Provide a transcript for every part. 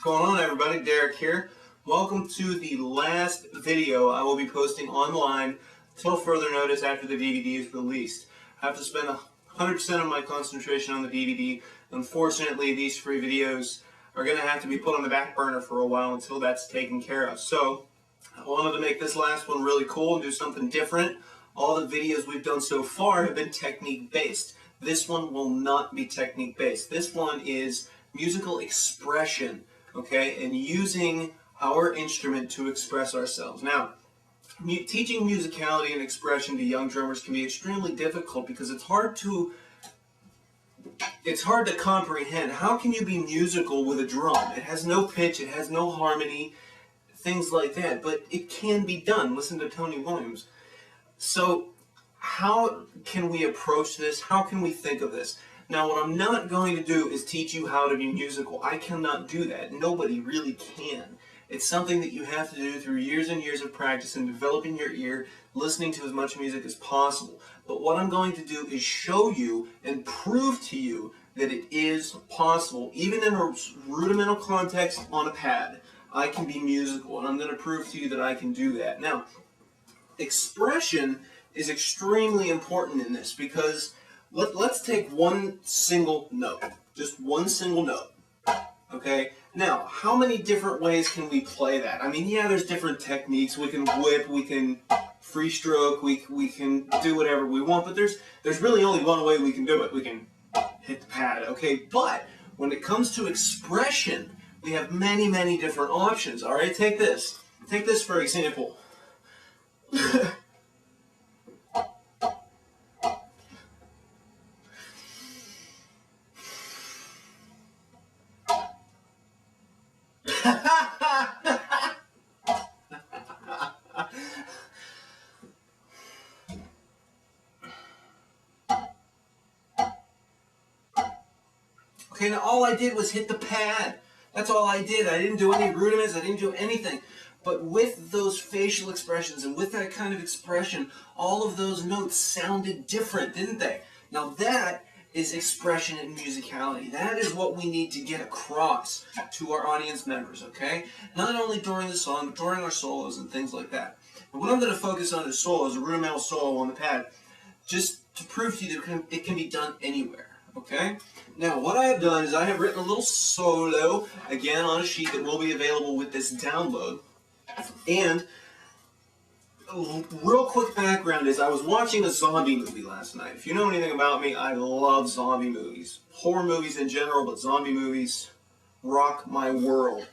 going on, everybody? Derrick here. Welcome to the last video I will be posting online till further notice after the DVD is released. I have to spend 100% of my concentration on the DVD. Unfortunately, these free videos are going to have to be put on the back burner for a while until that's taken care of. So, I wanted to make this last one really cool and do something different. All the videos we've done so far have been technique-based. This one will not be technique-based. This one is musical expression, okay, and using our instrument to express ourselves. Now, teaching musicality and expression to young drummers can be extremely difficult because it's hard to comprehend. How can you be musical with a drum? It has no pitch, it has no harmony, things like that, but it can be done. Listen to Tony Williams. So how can we approach this? How can we think of this? Now, what I'm not going to do is teach you how to be musical. I cannot do that. Nobody really can. It's something that you have to do through years and years of practice and developing your ear, listening to as much music as possible. But what I'm going to do is show you and prove to you that it is possible, even in a rudimental context on a pad. I can be musical, and I'm going to prove to you that I can do that. Now, expression is extremely important in this because let's take one single note, just one single note, okay? Now, how many different ways can we play that? I mean, yeah, there's different techniques. We can whip, we can free stroke, we can do whatever we want, but there's really only one way we can do it. We can hit the pad, okay? But when it comes to expression, we have many, many different options, all right? Take this. Take this for example. Okay, now all I did was hit the pad. That's all I did. I didn't do any rudiments. I didn't do anything. But with those facial expressions and with that kind of expression, all of those notes sounded different, didn't they? Now that is expression and musicality. That is what we need to get across to our audience members, okay? Not only during the song, but during our solos and things like that. And what I'm going to focus on is solos, a rudimental solo on the pad, just to prove to you that it can be done anywhere, okay? Now, what I have done is I have written a little solo, again, on a sheet that will be available with this download. And a real quick background is I was watching a zombie movie last night. If you know anything about me, I love zombie movies. Horror movies in general, but zombie movies rock my world.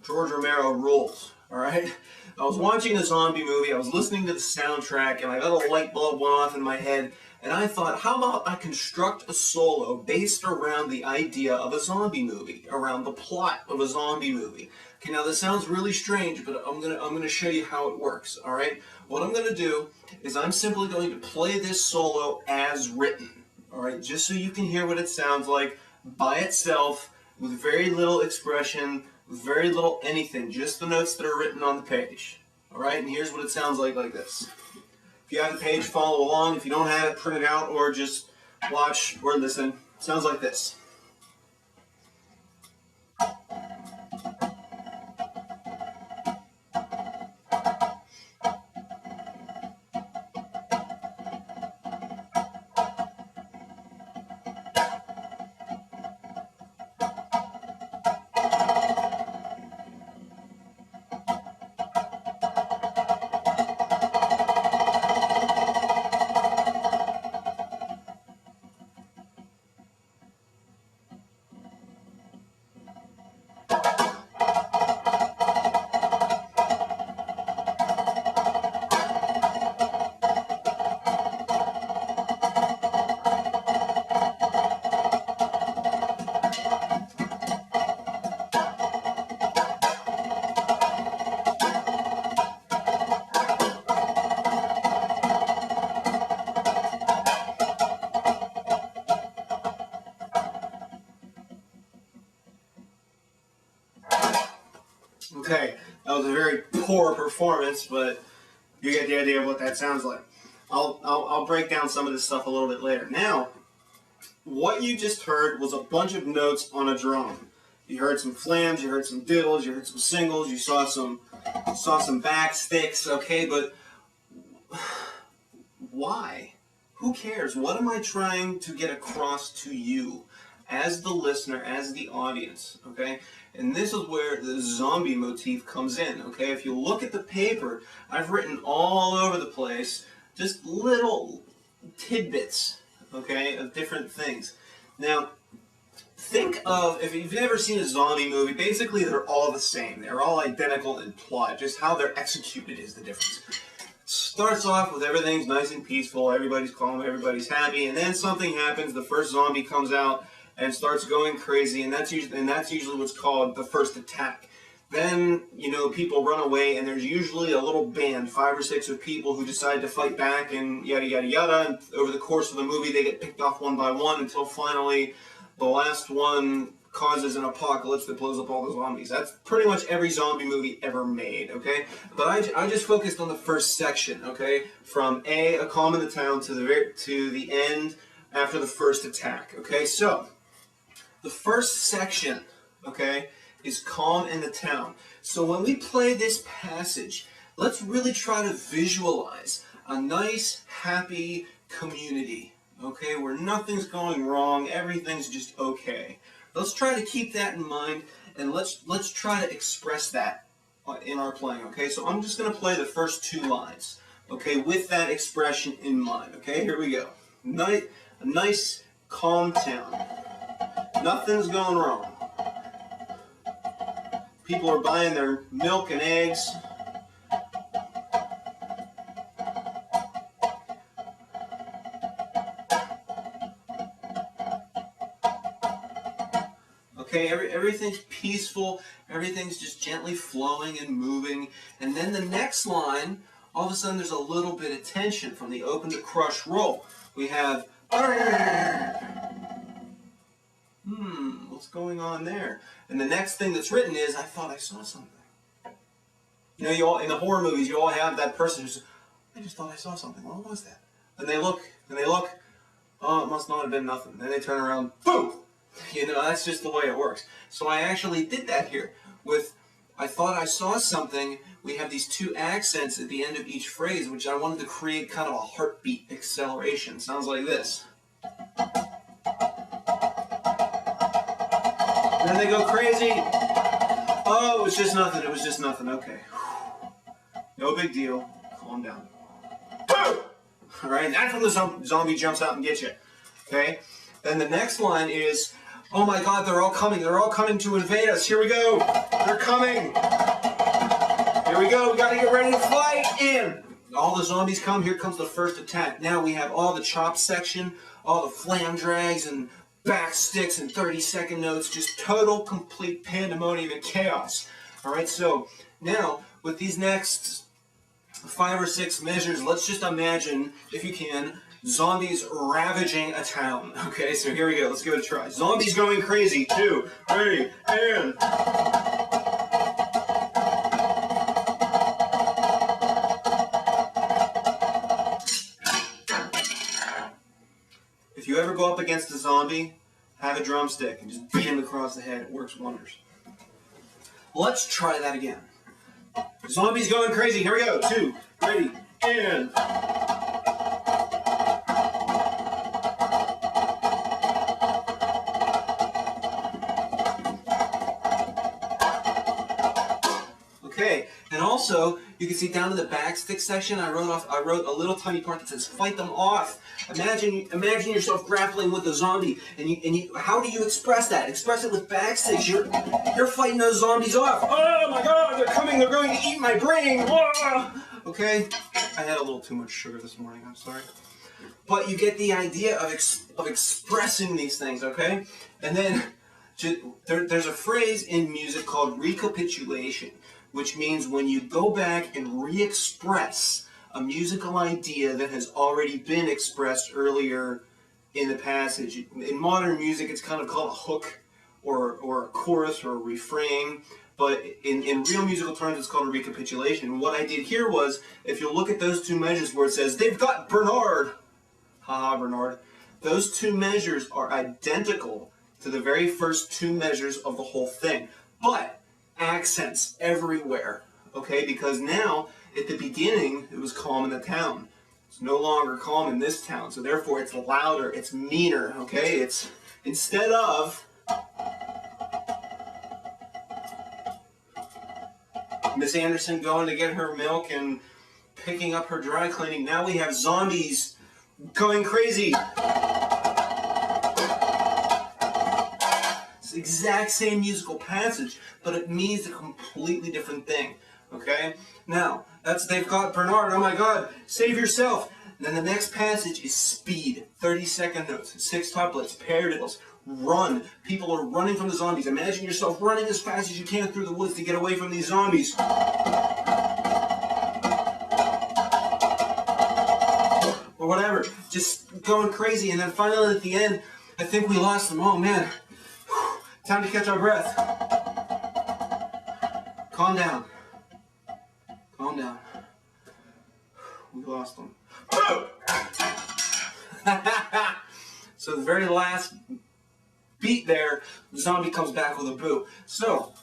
George Romero rules, all right? I was watching a zombie movie, I was listening to the soundtrack, and I got a light bulb went off in my head, and I thought, how about I construct a solo based around the idea of a zombie movie, around the plot of a zombie movie. Okay, now this sounds really strange, but I'm gonna show you how it works, all right? What I'm gonna do is I'm simply going to play this solo as written, all right? Just so you can hear what it sounds like by itself, with very little expression, with very little anything, just the notes that are written on the page, all right? And here's what it sounds like this. If you have the page, follow along. If you don't have it, print it out or just watch or listen. It sounds like this. Okay, that was a very poor performance, but you get the idea of what that sounds like. I'll break down some of this stuff a little bit later. Now, what you just heard was a bunch of notes on a drum. You heard some flams, you heard some diddles, you heard some singles, you saw some back sticks, okay, but why? Who cares? What am I trying to get across to you as the listener, as the audience, okay? And this is where the zombie motif comes in, okay? If you look at the paper, I've written all over the place just little tidbits, okay, of different things. Now, think of, if you've ever seen a zombie movie, basically they're all the same. They're all identical in plot. Just how they're executed is the difference. Starts off with everything's nice and peaceful, everybody's calm, everybody's happy, and then something happens, the first zombie comes out and starts going crazy, and that's usually what's called the first attack. Then, you know, people run away, and there's usually a little band, 5 or 6 of people who decide to fight back, and yada, yada, yada, and over the course of the movie, they get picked off one by one until finally the last one causes an apocalypse that blows up all the zombies. That's pretty much every zombie movie ever made, okay? But I just focused on the first section, okay? From a calm in the town to the end after the first attack, okay? So, the first section, okay, is calm in the town. So when we play this passage, let's really try to visualize a nice, happy community, okay, where nothing's going wrong, everything's just okay. Let's try to keep that in mind, and let's try to express that in our playing, okay? So I'm just going to play the first 2 lines, okay, with that expression in mind, okay? Here we go. A nice, calm town. Nothing's going wrong. People are buying their milk and eggs. Okay, everything's peaceful, everything's just gently flowing and moving, and then the next line, all of a sudden there's a little bit of tension from the open to crush roll. We have, what's going on there? And the next thing that's written is, I thought I saw something. You know, you all, in the horror movies, you all have that person who's, I just thought I saw something. What was that? And they look, oh, it must not have been nothing. Then they turn around, boom! You know, that's just the way it works. So I actually did that here with, I thought I saw something. We have these 2 accents at the end of each phrase, which I wanted to create kind of a heartbeat acceleration. Sounds like this. And then they go crazy. Oh, it was just nothing. It was just nothing. Okay. No big deal. Calm down. Boom! All right, that's when the zombie jumps out and gets you. Okay? Then the next line is, oh my God, they're all coming. They're all coming to invade us. Here we go. They're coming. Here we go. We got to get ready to fight. In. All the zombies come. Here comes the first attack. Now we have all the chop section, all the flam drags and back sticks and 30-second notes. Just total, complete pandemonium and chaos. All right, so now with these next 5 or 6 measures, let's just imagine, if you can, zombies ravaging a town. Okay, so here we go. Let's give it a try. Zombies going crazy. 2, 3, and... If you ever go up against a zombie, have a drumstick and just beat him across the head. It works wonders. Let's try that again. Zombies going crazy. Here we go. 2, 3, and... Okay, and also you can see down in the backstick section, I wrote a little tiny part that says "fight them off." Imagine yourself grappling with a zombie, and how do you express that? Express it with backsticks. You're fighting those zombies off. Oh my God, they're coming! They're going to eat my brain. Whoa! Okay, I had a little too much sugar this morning. I'm sorry, but you get the idea of expressing these things. Okay, and then there's a phrase in music called recapitulation, which means when you go back and re-express a musical idea that has already been expressed earlier in the passage. In modern music, it's kind of called a hook or a chorus or a refrain, but in real musical terms, it's called a recapitulation. And what I did here was, if you look at those 2 measures where it says, they've got Bernard, haha, Bernard, those 2 measures are identical to the very first two measures of the whole thing. But accents everywhere, okay? Because now, at the beginning, it was calm in the town. It's no longer calm in this town, so therefore it's louder, it's meaner, okay? It's, instead of Miss Anderson going to get her milk and picking up her dry cleaning, now we have zombies going crazy. It's the exact same musical passage, but it means a completely different thing, okay? Now, they've got Bernard, oh my God, save yourself. And then the next passage is speed, 30-second notes, 6 couplets, paradiddles, run. People are running from the zombies. Imagine yourself running as fast as you can through the woods to get away from these zombies. Or whatever, just going crazy. And then finally at the end, I think we lost them. Oh man, time to catch our breath. Calm down. Calm down. We lost them. So the very last beat there, the zombie comes back with a boo. So,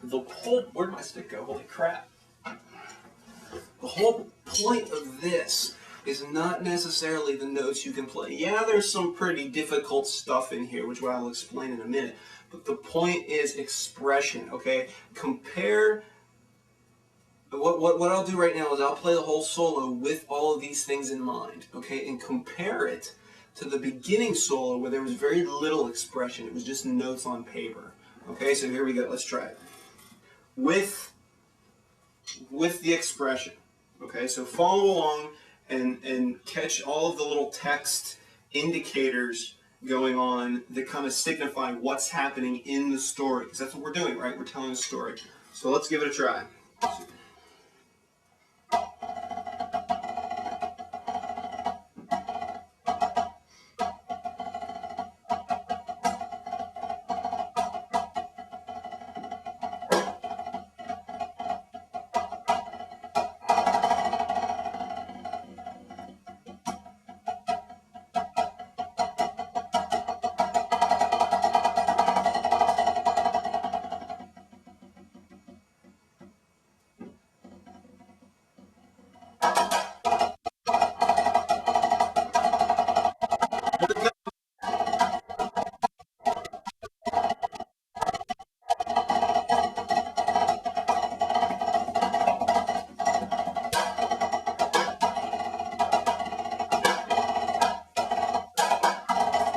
the whole, where'd my stick go? Holy crap. The whole point of this is not necessarily the notes you can play. Yeah, there's some pretty difficult stuff in here, which I'll explain in a minute. But the point is expression, okay? Compare, what I'll do right now is I'll play the whole solo with all of these things in mind, okay? And compare it to the beginning solo where there was very little expression. It was just notes on paper. Okay, so here we go. Let's try it. With the expression. Okay, so follow along and catch all of the little text indicators going on that kind of signify what's happening in the story. Because that's what we're doing, right? We're telling a story. So let's give it a try.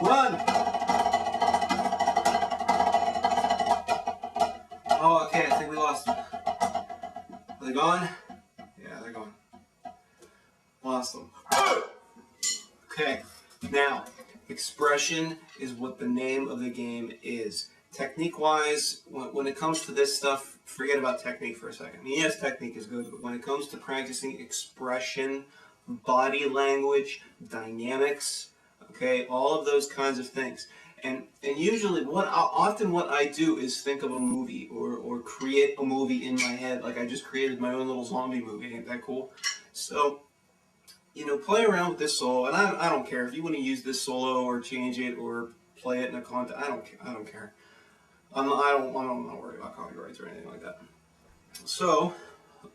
Run! Oh, okay, I think we lost them. Are they gone? Yeah, they're gone. Lost them. Okay, now, expression is what the name of the game is. Technique-wise, when it comes to this stuff, forget about technique for a second. I mean, yes, technique is good, but when it comes to practicing expression, body language, dynamics, okay, all of those kinds of things. And usually, often what I do is think of a movie or create a movie in my head. Like I just created my own little zombie movie. Ain't that cool? So, you know, play around with this solo, and I don't care if you want to use this solo or change it or play it in a content. I don't care. I'm not worried about copyrights or anything like that. So,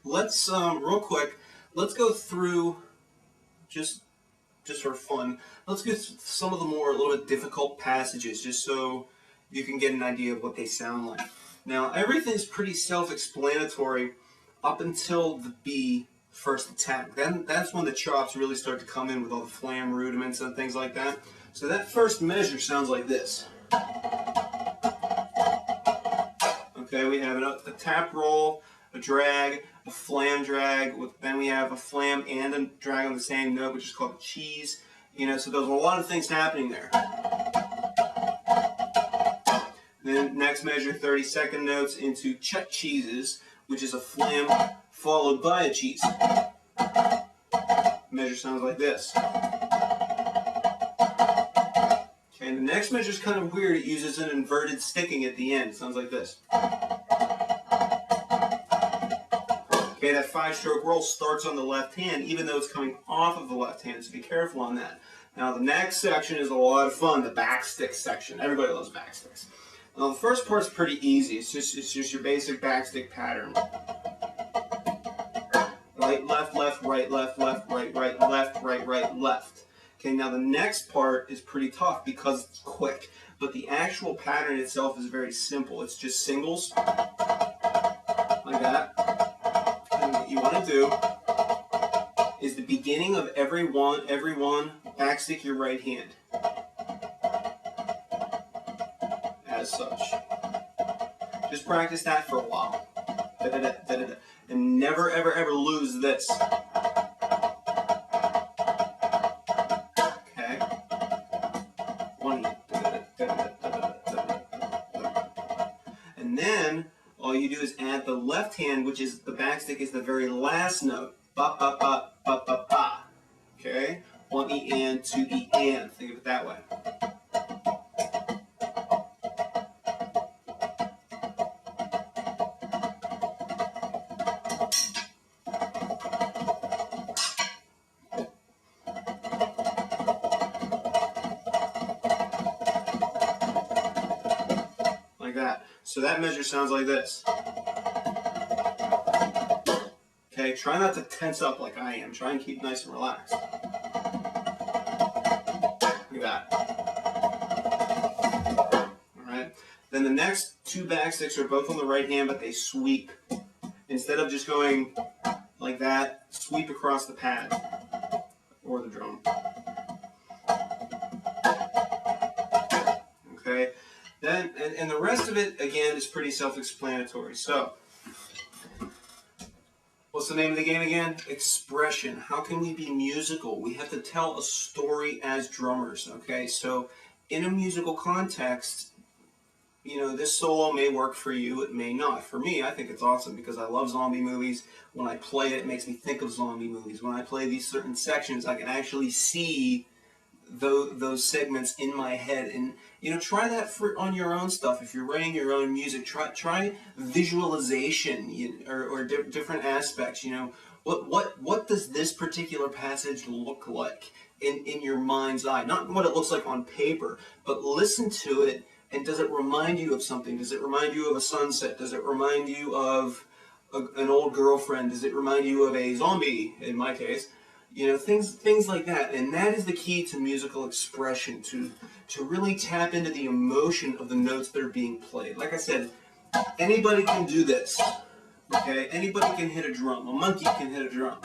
let's real quick. Let's go through just for fun. Let's get some of the more a little bit difficult passages, just so you can get an idea of what they sound like. Now, everything's pretty self-explanatory up until the B first attack. Then that's when the chops really start to come in with all the flam rudiments and things like that. So that first measure sounds like this. Okay, we have a tap roll, a drag, a flam drag, then we have a flam and a drag on the same note, which is called a cheese. You know, so there's a lot of things happening there. Then next measure, 30-second notes into chut cheeses, which is a flam followed by a cheese. Measure sounds like this. Okay, and the next measure is kind of weird. It uses an inverted sticking at the end. It sounds like this. Okay, that 5-stroke roll starts on the left hand, even though it's coming off of the left hand, so be careful on that. Now the next section is a lot of fun, the backstick section. Everybody loves backsticks. Now the first part's pretty easy. It's just your basic backstick pattern. Right, left, left, right, left, left, right, right, left, right, right, left. Okay, now the next part is pretty tough because it's quick, but the actual pattern itself is very simple. It's just singles, like that. And what you want to do is the beginning of every one, backstick your right hand. As such. Just practice that for a while. Da-da-da, da-da-da. And never, ever, ever lose this. Okay? One. And then, all you do is add the left hand, which is the backstick is the very last note. Ba, ba, ba, ba, ba, ba. Okay? 1 E and 2 E and. Think of it that way. Like that. So that measure sounds like this. Okay, try not to tense up like I am. Try and keep nice and relaxed. Like that. Alright. Then the next two backsticks are both on the right hand, but they sweep. Instead of just going like that, sweep across the pad or the drum. Okay. Then and the rest of it again is pretty self-explanatory. So what's the name of the game again? Expression. How can we be musical? We have to tell a story as drummers, okay? So in a musical context, you know, this solo may work for you, it may not. For me, I think it's awesome because I love zombie movies. When I play it, it makes me think of zombie movies. When I play these certain sections, I can actually see those segments in my head. And, you know, try that on your own stuff. If you're writing your own music, try visualization or different aspects. You know, what does this particular passage look like in your mind's eye? Not what it looks like on paper, but listen to it. And does it remind you of something? Does it remind you of a sunset? Does it remind you of an old girlfriend? Does it remind you of a zombie, in my case? You know, things like that. And that is the key to musical expression, to really tap into the emotion of the notes that are being played. Like I said, anybody can do this, okay? Anybody can hit a drum. A monkey can hit a drum.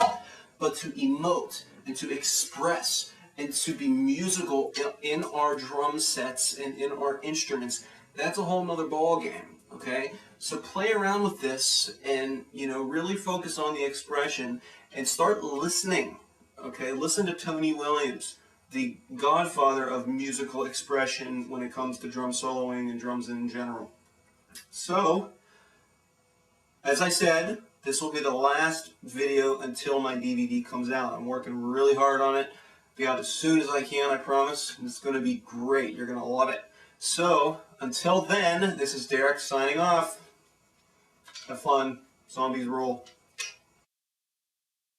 But to emote and to express and to be musical in our drum sets and in our instruments, that's a whole nother ball game, okay? So play around with this and, you know, really focus on the expression and start listening, okay? Listen to Tony Williams, the godfather of musical expression when it comes to drum soloing and drums in general. So, as I said, this will be the last video until my DVD comes out. I'm working really hard on it. Be out as soon as I can, I promise. It's going to be great. You're going to love it. So, until then, this is Derrick signing off. Have fun. Zombies rule.